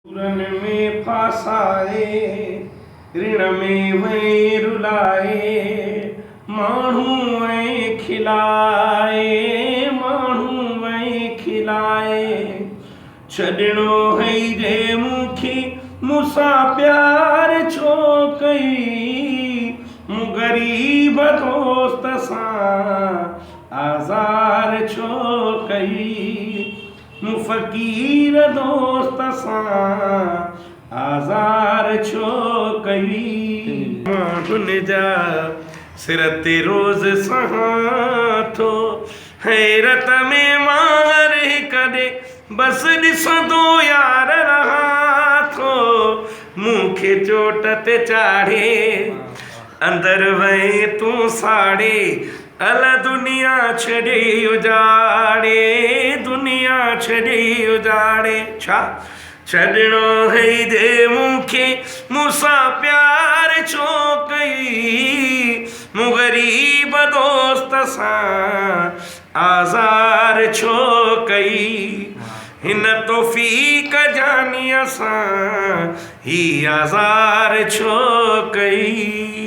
पूरन में फासाए ऋण में वही रुलाए माण्हू ऐं खिलाए माण्हू वही खिलाए छॾिणो हई रे मूंखे मूंसां प्यार छो कई मूं ग़रीब दोस्त सां आज़ार छो कई मूं फ़क़ीर दोस्त सां आज़ार छो कई हुन जा सिर ते रोज़ सहां थो हैरत में मार कॾे बसि ॾिसंदो यार रहां थो मूंखे चोट ते चाढ़े अंदरि वहे तूं साड़े अल दुनिया छॾे उजाड़े दुनिया छॾे उजाड़े छा छॾिणो हई दे मूंखे मूंसां प्यार छो कई मूं ग़रीब दोस्त सां आज़ार छो कई हिन तौफ़ीक़ जानीअ सां ही आज़ार छो कई।